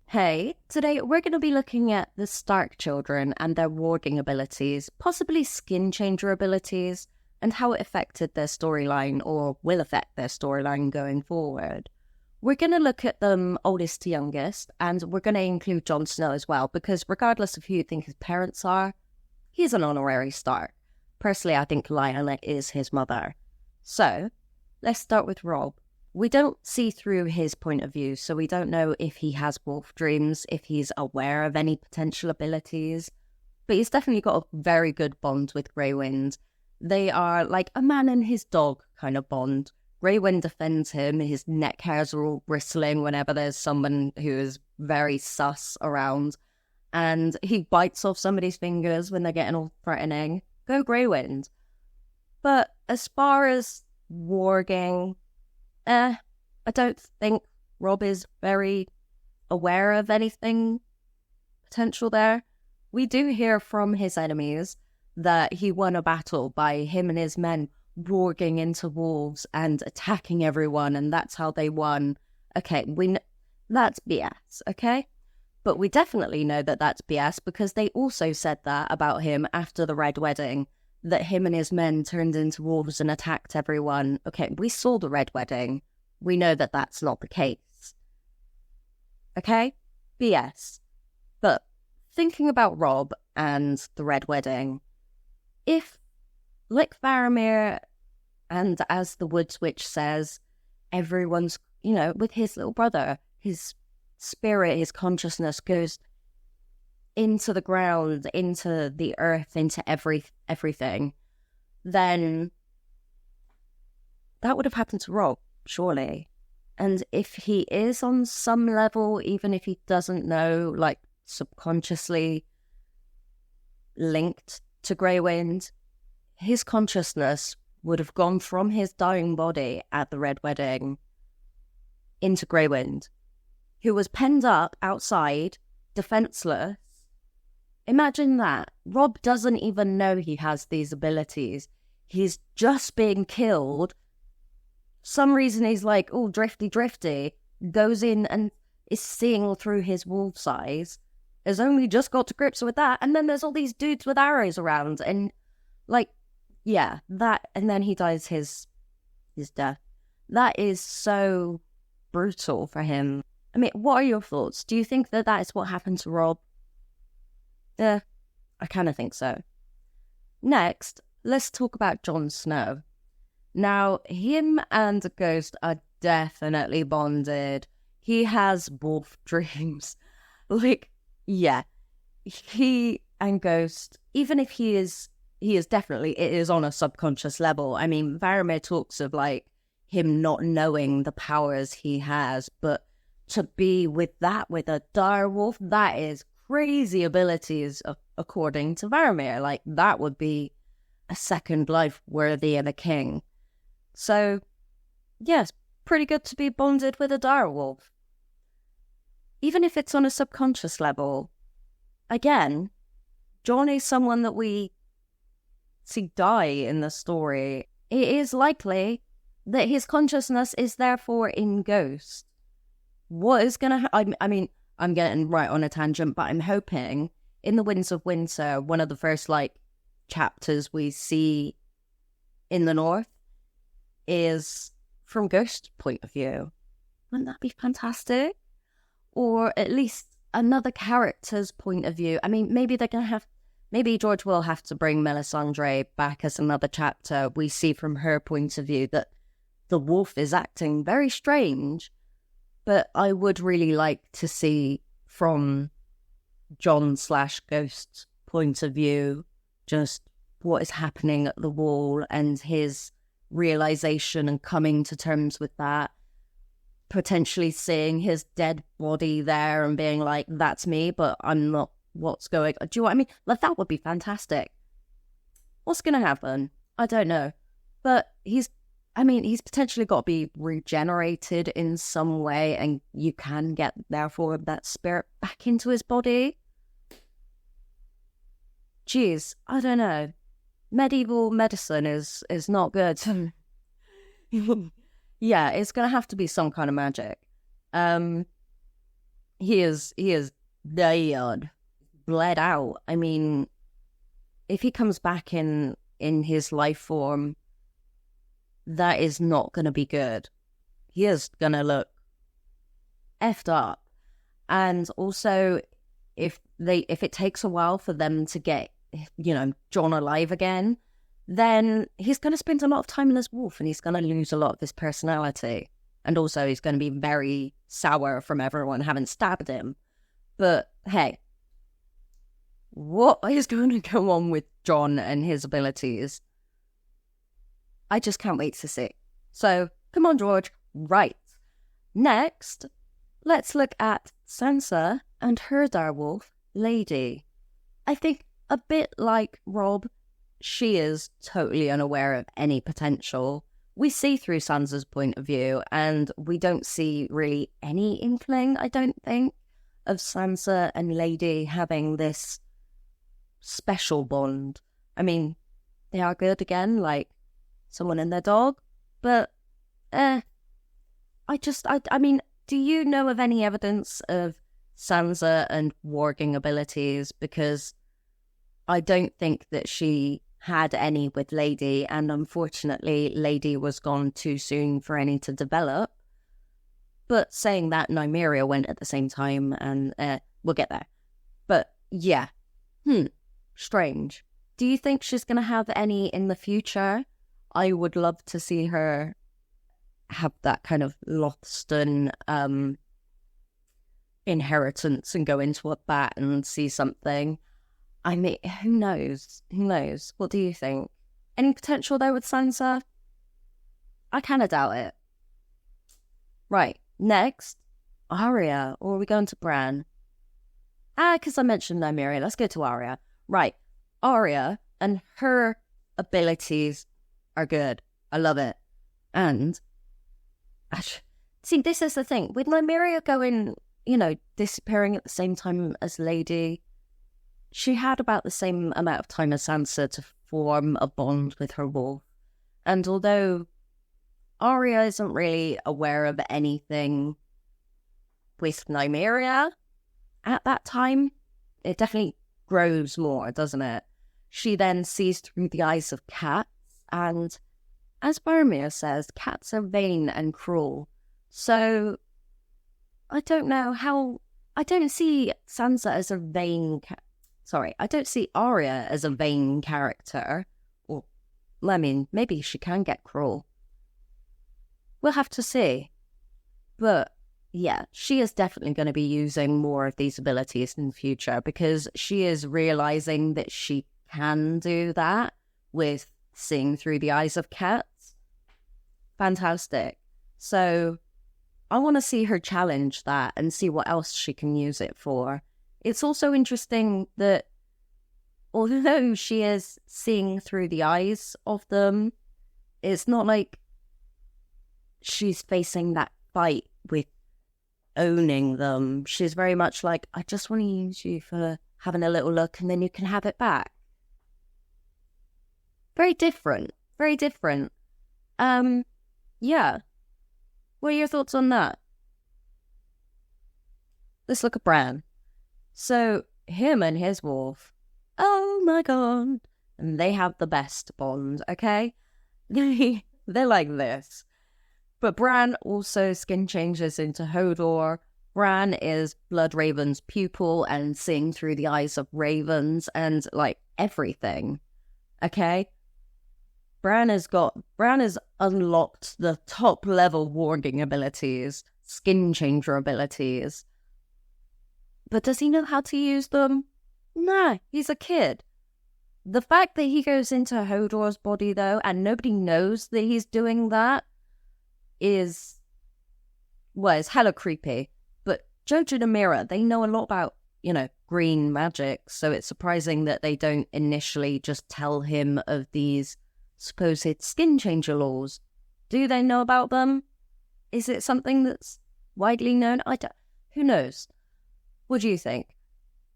Hey, today we're going to be looking at the Stark children and their warging abilities, possibly skin changer abilities, and how it affected their storyline or will affect their storyline going forward. We're going to look at them oldest to youngest, and we're going to include Jon Snow as well, because regardless of who you think his parents are, he's an honorary Stark. Personally, I think Lyanna is his mother. So, let's start with Rob. We don't see through his point of view, so we don't know if he has wolf dreams, if he's aware of any potential abilities, but he's definitely got a very good bond with Grey Wind. They are like a man and his dog kind of bond. Grey Wind defends him, his neck hairs are all bristling whenever there's someone who is very sus around, and he bites off somebody's fingers when they're getting all threatening. Go Grey Wind. But as far as warging, I don't think Rob is very aware of anything potential there. We do hear from his enemies that he won a battle by him and his men warging into wolves and attacking everyone, and that's how they won. Okay, that's BS, okay? But we definitely know that that's BS because they also said that about him after the Red Wedding, that him and his men turned into wolves and attacked everyone. Okay, we saw the Red Wedding. We know that that's not the case. Okay? BS. But thinking about Rob and the Red Wedding, if, like Faramir and as the Wood Witch says, everyone's, with his little brother, his spirit, his consciousness goes into the ground, into the earth, into everything, then that would have happened to Rob, surely. And if he is on some level, even if he doesn't know, like subconsciously linked to Grey Wind, his consciousness would have gone from his dying body at the Red Wedding into Grey Wind, who was penned up outside, defenseless. Imagine that. Rob doesn't even know he has these abilities. He's just being killed. Some reason he's like, oh, drifty, goes in and is seeing through his wolf's eyes, has only just got to grips with that, and then there's all these dudes with arrows around, and that, and then he dies his death. That is so brutal for him. I mean, what are your thoughts? Do you think that is what happened to Rob? I kind of think so. Next, let's talk about Jon Snow. Now, him and Ghost are definitely bonded. He has wolf dreams. He and Ghost, even if he is definitely, it is on a subconscious level. I mean, Varamir talks of him not knowing the powers he has, but to be with a dire wolf, that is crazy abilities according to Varamir. That would be a second life worthy of a king. So, yes, pretty good to be bonded with a direwolf. Even if it's on a subconscious level. Again, Jon is someone that we see die in the story. It is likely that his consciousness is therefore in Ghost. What is going to I mean, I'm getting right on a tangent, but I'm hoping in the Winds of Winter, one of the first chapters we see in the North is from Ghost's point of view. Wouldn't that be fantastic? Or at least another character's point of view. I mean, maybe George will have to bring Melisandre back as another chapter. We see from her point of view that the wolf is acting very strange. But I would really like to see from Jon/Ghost's point of view just what is happening at the wall and his realization and coming to terms with that. Potentially seeing his dead body there and being like, that's me, but I'm not what's going on. Do you know what I mean? That would be fantastic. What's going to happen? I don't know. But he's potentially got to be regenerated in some way, and you can get, therefore, that spirit back into his body. Jeez, I don't know. Medieval medicine is not good. Yeah, it's going to have to be some kind of magic. He is dead, bled out. I mean, if he comes back in his life form, that is not going to be good. He is going to look effed up. And also, if it takes a while for them to get, Jon alive again, then he's going to spend a lot of time in this wolf, and he's going to lose a lot of his personality. And also, he's going to be very sour from everyone having stabbed him. But hey, what is going to go on with Jon and his abilities? I just can't wait to see. So, come on, George. Right. Next, let's look at Sansa and her direwolf, Lady. I think a bit like Rob, she is totally unaware of any potential. We see through Sansa's point of view, and we don't see really any inkling, I don't think, of Sansa and Lady having this special bond. I mean, they are good again, like someone and their dog, but I mean, do you know of any evidence of Sansa and warging abilities? Because I don't think that she had any with Lady, and unfortunately Lady was gone too soon for any to develop. But saying that, Nymeria went at the same time, and we'll get there. But yeah, strange. Do you think she's going to have any in the future? I would love to see her have that kind of Lothston inheritance and go into a bat and see something. I mean, who knows? Who knows? What do you think? Any potential there with Sansa? I kind of doubt it. Right, next, Arya. Or are we going to Bran? Because I mentioned Nymeria. Let's go to Arya. Right, Arya and her abilities are good. I love it. And, see, this is the thing. With Nymeria going, disappearing at the same time as Lady, she had about the same amount of time as Sansa to form a bond with her wolf. And although Arya isn't really aware of anything with Nymeria at that time, it definitely grows more, doesn't it? She then sees through the eyes of cats, and as Boromir says, cats are vain and cruel. So I don't know how... I don't see Sansa as a vain... I don't see Arya as a vain character. Or, I mean, maybe she can get cruel. We'll have to see. But, yeah, she is definitely going to be using more of these abilities in the future, because she is realizing that she can do that with seeing through the eyes of cats. Fantastic. So I want to see her challenge that and see what else she can use it for. It's also interesting that although she is seeing through the eyes of them, it's not like she's facing that fight with owning them. She's very much like, I just want to use you for having a little look and then you can have it back. Very different. Very different. Yeah. What are your thoughts on that? Let's look at Bran. So, him and his wolf, oh my god, and they have the best bond, okay? They're like this. But Bran also skin changes into Hodor. Bran is Bloodraven's pupil and seeing through the eyes of ravens and, like, everything, okay? Bran has unlocked the top level warging abilities, skin changer abilities. But does he know how to use them? Nah, he's a kid. The fact that he goes into Hodor's body, though, and nobody knows that he's doing that is hella creepy. But Jojen and Mira, they know a lot about, green magic, so it's surprising that they don't initially just tell him of these supposed skin changer laws. Do they know about them? Is it something that's widely known? Who knows? What do you think?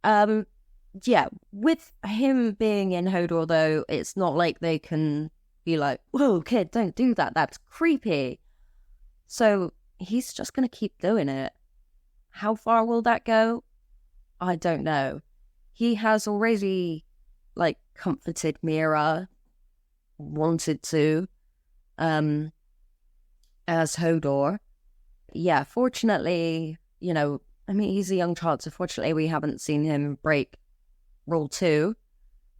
Yeah, with him being in Hodor, though, it's not like they can be like, whoa, kid, don't do that. That's creepy. So he's just going to keep doing it. How far will that go? I don't know. He has already, like, comforted Mira, wanted to, as Hodor. Yeah, fortunately, I mean, he's a young child, so fortunately we haven't seen him break Rule 2.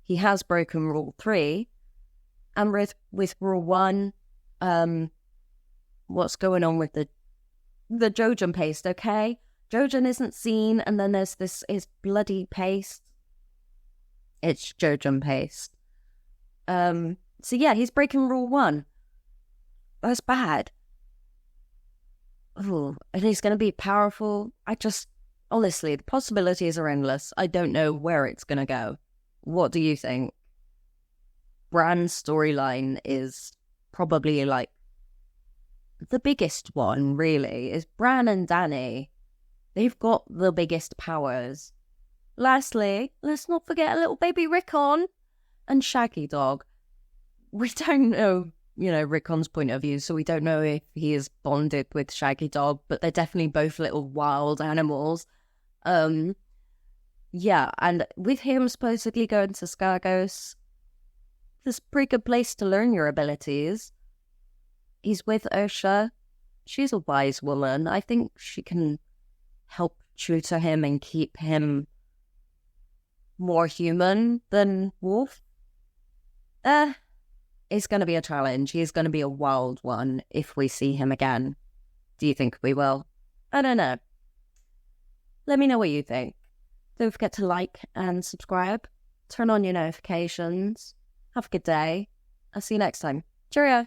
He has broken Rule 3. And with Rule 1, what's going on with the Jojen paste, okay? Jojen isn't seen, and then there's this is bloody paste. It's Jojen paste. So yeah, he's breaking Rule 1. That's bad. Ooh, and he's going to be powerful. Honestly, the possibilities are endless. I don't know where it's going to go. What do you think? Bran's storyline is probably like the biggest one, really, is Bran and Dany. They've got the biggest powers. Lastly, let's not forget a little baby Rickon and Shaggy Dog. We don't know, Rickon's point of view, so we don't know if he is bonded with Shaggy Dog, but they're definitely both little wild animals. Yeah, and with him supposedly going to Scargos, this is a pretty good place to learn your abilities. He's with Ursha. She's a wise woman. I think she can help tutor him and keep him more human than Wolf. It's going to be a challenge. He's going to be a wild one if we see him again. Do you think we will? I don't know. Let me know what you think. Don't forget to like and subscribe. Turn on your notifications. Have a good day. I'll see you next time. Cheerio.